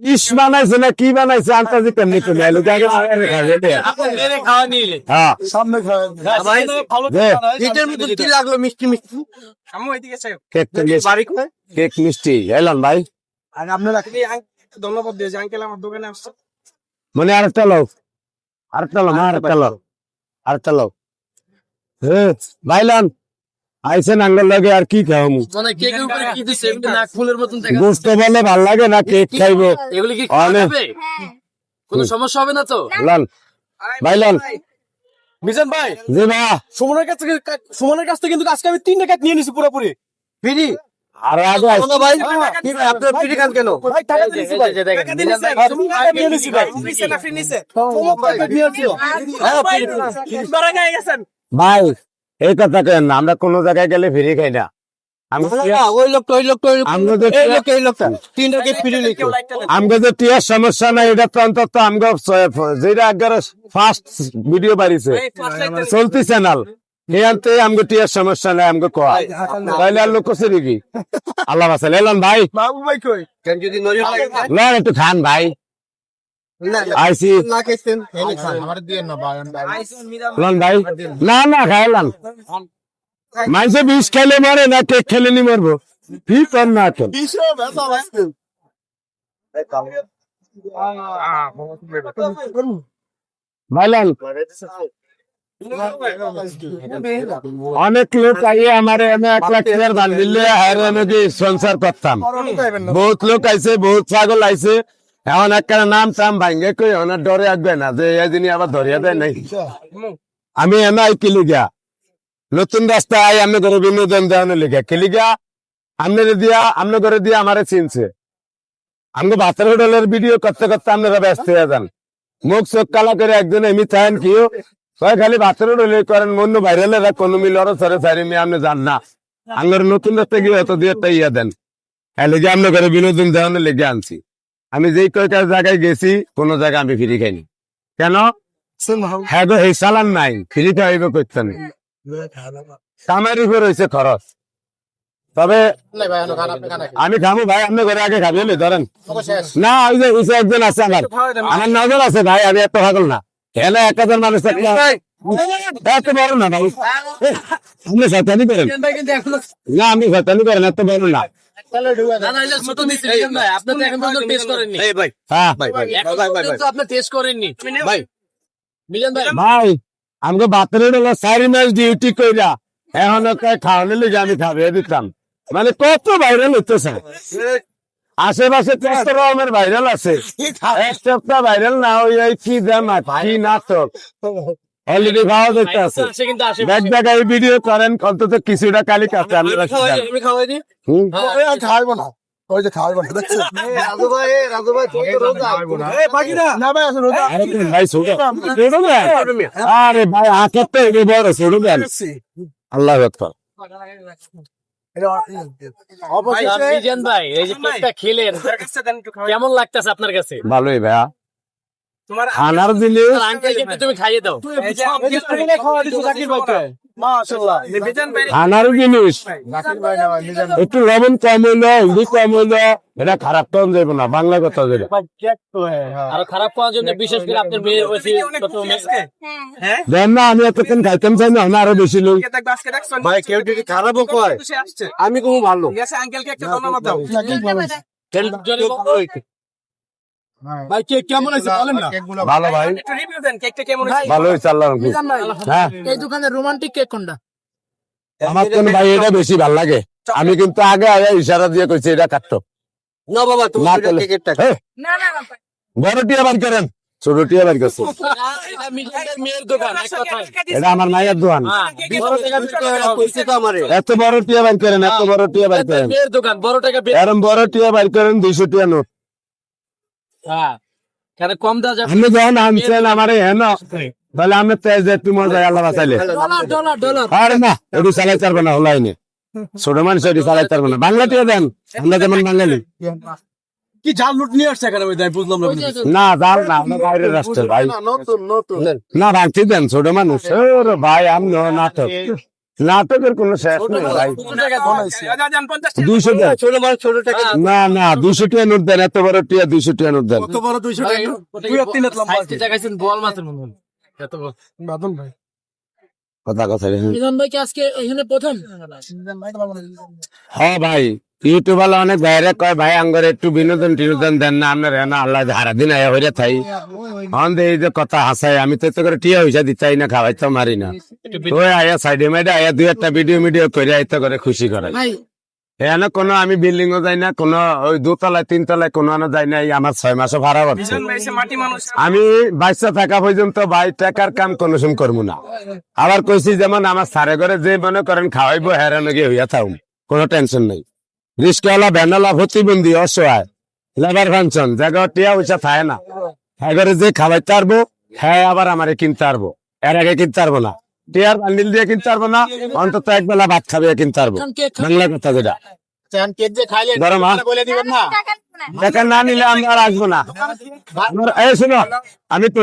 ইস বানাইছে না কি বানাইছে আন্তাজি কেমনি তুমি আইলো জায়গা হ্যাঁ সামনে খাবেন এটার মধ্যে কি লাগলো মিষ্টি মিষ্টি কেক কেক মিষ্টি এলাম ভাই আর আপনারা ধন্যবাদ দিয়েছি আঙ্কেল আমার দোকানে আসছে। মানে আরেকটা লোক আরেকটা লোক ভাইলান আইসেন আঙ্গল লাগে আর কি খাও মানে কেকের উপরে কি দিছে এগুলো নাক ফুলের মতন দেখা বুঝতে পারলে ভাল লাগে না কেক খাইবো এগুলো কি খাওয়া অনেক যাবে কোনো সমস্যা হবে না তো লান ভাইলান মিজান ভাই জি ভাই সুমনের কাছ থেকে কিন্তু আজকে আমি 3 টাকা নিয়ে নিছি পুরোপুরি ফ্রি আর আগে ভাই কি ভাই আপনার ফ্রি খান কেন ভাই টাকা দিয়েছি ভাই টাকা দিয়েছি সুমন টাকা নিয়ে নিছি ভাই নিছে না ফ্রি নিছে সুমন টাকা নিয়েছি হ্যাঁ ফ্রি ধরে গিয়ে গেছেন ভাই এই কথা কেন না আমরা কোনো জায়গায় গেলে ফ্রি খাই না আমি ওই লোকটা আমরা যে এই লোকটা 3 টাকা ফ্রি লিখো আমাকে যে টিয়ার সমস্যা নাই এটা তো অন্তত আমাকে যেটা একবারে ফার্স্ট ভিডিও বাড়িছে চলতি চ্যানেল এখানতে আমাকে টিয়ার সমস্যা নাই আমাকে কোয়া তাহলে আর লোক করছে নাকি আল্লাহ বাসাল এলাম ভাই বাবু ভাই কই কেন যদি নজর লাগে লন একটু খান ভাই আইসি না খেতেন আমার দিয়ে না ভাই লন ভাই না না খাইলাম মানুষে বিষ খেলে মরে না কেক খেলে নি মরবো কি কর না কেন বিশো ব্যথা লাগছে ভাইলাল অনেক লোক আইয়ে আমার আমি 1 লাখ টাকার ধান দিলে আর আমি কি সংসার করতাম বহুত লোক আইছে বহুত ছাগল আইছে এখন একটা নাম চাম ভাঙ্গে কই ওনার ডরে আসবে না যে এই দিনই আবার ধরিয়া দেয় নাই আমি এনে আই কিলি গিয়া নতুন রাস্তা আই আমি ঘরে বিনোদন দেওয়ানো লিখা কিলি গিয়া আমনে ঘরে দিয়া আমারে চিনছে আমাকে বাচ্চার হোটেলের ভিডিও করতে করতে আপনারা ব্যস্ত হয়ে যান মুখ চোখ কালা করে একজন এমনি চান কিও খালি বাচ্চার হোটেলে করেন মন্য ভাইরালেরা কোনো মিলর সরে সারি মেয়ে আপনি যান না আঙ্গর নতুন রাস্তা গিয়ে এত দিয়ে একটা ইয়া দেন লেগে আপনার ঘরে বিনোদন দেওয়ানো লেগে আনছি আমি যেই কয়টা জায়গায় গেছি কোন জায়গায় আমি ফ্রি খাইনি কেন হ্যাঁ গো এই চালান নাই ফ্রি খাইব করতে নেই কামের উপর হয়েছে খরচ তবে আমি খাবো ভাই আপনি ঘরে আগে খাবি ধরেন না ওই যে একজন আছে আমার নজর আছে ভাই আমি এত পাগল না এনে 1000 মানুষ এত বড় না ভাই আপনি শয়তানি করেন না আমি শয়তানি করেন এত বড় না ভাই আমাকে বাতরে 4 মাস ডিউটি কইরা এখন খাওয়ানো লিগে আমি খাবিয়ে দিতাম মানে কত ভাইরাল হইতেছে আশেপাশে 4 রকমের ভাইরাল আছে এক সপ্তাহ ভাইরাল না ওই কি জামা কি নাটক অলরেডি খাওয়া দেখতে আছে দেখ দেখ এই ভিডিও করেন অন্তত কিছুটা কালি কাছে আপনারা খাইবো না ওই যে খাইবো না দেখছো রাজু ভাই না ভাই আসলে ভাই ছোট আরে ভাই আঁকের তো এই বড় ছোট দেন আল্লাহ আকবার ভাই এই যে কেকটা খেলেন কেমন লাগতেছে আপনার কাছে ভালোই ভাইয়া খানার জিনিস তুমি খাইয়ে দাও খানার জিনিস একটু লবণ কম হইলো হলদি কম হইলো এটা খারাপ তো যাইব না বাংলা কথা যেটা আর খারাপ করার জন্য বিশেষ করে আপনার মেয়ে দেন না আমি এতক্ষণ খাইতাম চাই না আরো বেশি লোক ভাই কেউ যদি খারাপও কয় আমি খুব ভালো আঙ্কেলকে একটা ধন্যবাদ দাও। ভাই কেক কেমন আছে বলেন না ভালো ভাই একটু রিভিউ দেন কেকটা কেমন হয়েছে? ভালো হয়েছে আল্লাহ হ্যাঁ এই দোকানে রোমান্টিক কেক কোনটা আমার কোন ভাই এটা বেশি ভাল লাগে আমি কিন্তু আগে আগে ইশারা দিয়ে কইছি এটা কাটতো না বাবা না তোমার তাহলে- কেকেরটা এই, বড় টিয়া বার করেন ছোট টিয়া বার করছে এটা মিজানের মেয়ের দোকান এক কথায় এটা আমার মায়ের দোকান বড় টাকা বিক্রি হয় না, কইছে তো আমারে এত বড় টিয়া বার করেন এত বড় টিয়া বার করেন মেয়ের দোকান বড় টাকা এরম বড় টিয়া বার করেন 200 টিয়া নোট হ্যাঁ কেন কম দেওয়া যাবে আপনি যখন আনছেন আমার হেন তাহলে আমি তেজ একটু মজা আল্লাহ বাঁচাইলে ডলার আরে না একটু চালাই চারবে না হলাইনি ছোট মানুষ একটু চালাই চারবে না বাংলা টিয়া দেন আমরা যেমন বাঙালি কি জাল লুট নিয়ে আসছে এখানে ভাই বুঝলাম না না জাল না আমরা বাইরের রাষ্ট্রের ভাই নতুন না ভাঙতি দেন ছোট মানুষ ওরে ভাই আমি নাটক নাটকের কোনো শেষ নেই ভাই। কত টাকা বানাইছে? 200 দেন। ছোট মানুষ ছোট টাকা না না 200 টাকা নোট দেন, এত বড় টিয়া 200 টাকা নোট দেন। কত বড় 200 টাকা দুই আর তিন হাত লম্বা আছে। সাইজটা দেখাইছেন বল মাছের মতন। এত বড়। বাদন ভাই কথা কথা মিজান ভাই কি আজকে এখানে প্রথম? হ্যাঁ ভাই, ইউটিউব ওয়ালা অনেক বাইরে কয় ভাই আঙ্গরে একটু বিনোদন টিনোদন দেন না, আপনার না আল্লাহ হারা দিন আয়া হইরে থাই হন দে, এই যে কথা হাসাই আমি তো এত করে টিয়া হইসা দিতাই না, খাওয়াই তো মারি না, ওই আয়া সাইডে মাইডে আয়া দুই একটা ভিডিও করে এত করে খুশি করে। এখানে কোনো আমি বিল্ডিং ও যাই না, কোনো ওই 2 তলায় 3 তলায় কোনো আনো যাই না, এই আমার 6 মাসও ভাড়া হচ্ছে। আমি বাচ্চা থাকা পর্যন্ত ভাই টাকার কাম কোনো সময় করবো না। আবার কইছি যেমন আমার সারে ঘরে যে মনে করেন খাওয়াইবো হেরানো গিয়ে হইয়া থাকুম, কোনো টেনশন নাই। রিস্কওয়ালা ভ্যানওয়ালা প্রতিবন্ধী অসহায় লেবার ফাংশন জায়গা টিয়া পয়সা থাকে না, হ্যাঁ ঘরে যে খাওয়াইতে পারবো হ্যাঁ আবার আমারে কিনতে পারবো, এর আগে কিনতে পারবো না, টিয়ার বান্ডিল দিয়ে কিনতে পারবো না, অন্তত একবেলা ভাত খাবে কিনতে পারবো, বাংলা কথা যেটা। গরম টাকা না নিলে আমরা আর আসবো না। এই শোনো আমি তো